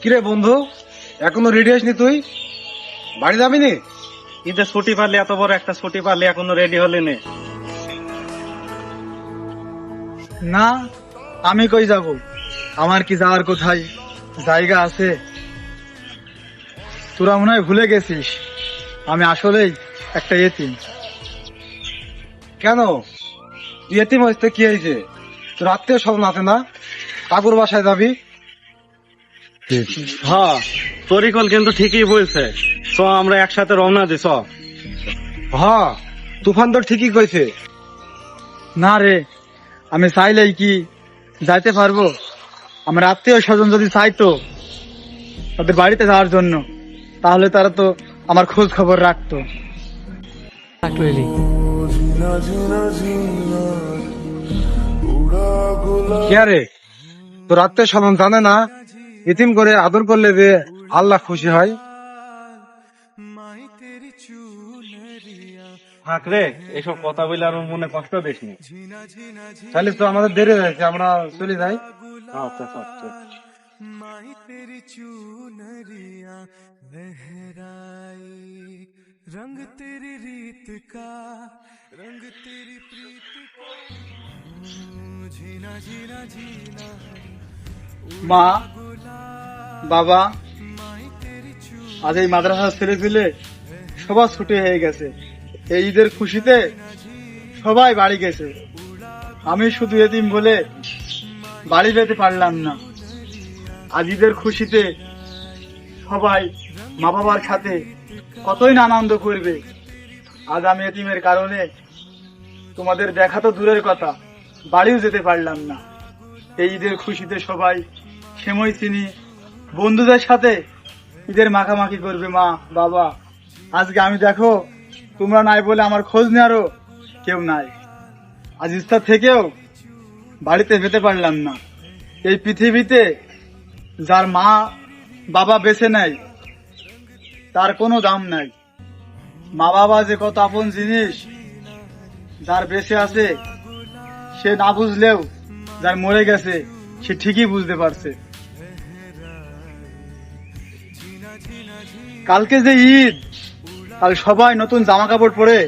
কিরে বন্ধু, এখনো রেডি হসনি? তুই বাড়ি যাবি নি? ঈদের ছুটি পারলি, এত বড় একটা ছুটি পারলি, এখনো রেডি হলি নে? না, আমি কই যাব? আমার কি যাওয়ার কোথায় জায়গা আছে? তোরা মনে হয় ভুলে গেছিস আমি আসলেই একটা এতিম। কেন, তুই এতিম হইতে কি হয়েছে? তোর আত্মীয় স্বজন আছে না? কাকুর বাসায় যাবি? হ্যাঁ, তরিকল কিন্তু ঠিকই বলছে। চ আমরা একসাথে রওনা দি। চ। হ্যাঁ, তুফান তোর ঠিকই কইছে। না রে, আমি চাইলেই কি যাইতে পারবো? আমার আত্মীয় স্বজন যদি চাইতো তাদের বাড়িতে যাওয়ার জন্য, তাহলে তারা তো আমার খোঁজ খবর রাখতো। কে রে, তোর আত্মীয় স্বজন জানে না এতিম করে আদর করলে যে আল্লাহ খুশি হয়? থাক রে, এইসব কথা বলে আর ওর মনে কষ্ট দিস নি। তাহলে তো আমাদের দেরি হয়েছে, আমরা চলে যাই। আচ্ছা আচ্ছা। মা, বাবা, আজ এই মাদ্রাসার ছেলে পেলে সবার ছুটি হয়ে গেছে। এই ঈদের খুশিতে সবাই বাড়ি গেছে, আমি শুধু এতিম বলে বাড়ি যেতে পারলাম না। আজ ঈদের খুশিতে সবাই মা বাবার সাথে কতই না আনন্দ করবে। আজ আমি এতিমের কারণে তোমাদের দেখা তো দূরের কথা, বাড়িও যেতে পারলাম না। এই ঈদের খুশিতে সবাই সেমই চিনি বন্ধুদের সাথে ঈদের মাখামাখি করবে। মা বাবা, আজকে আমি দেখো তোমরা নাই বলে আমার খোঁজ নেওয়ারও কেউ নাই। আজ ইচ্ছা থেকেও বাড়িতে যেতে পারলাম না। এই পৃথিবীতে যার মা বাবা বেঁচে নেয় তার কোনো দাম নাই। মা বাবা যে কত আপন জিনিস, যার বেঁচে আছে সে না বুঝলেও যার মরে গেছে সে ঠিকই বুঝতে পারছে। কালকে যে ঈদ, কাল সবাই নতুন জামা কাপড় পরে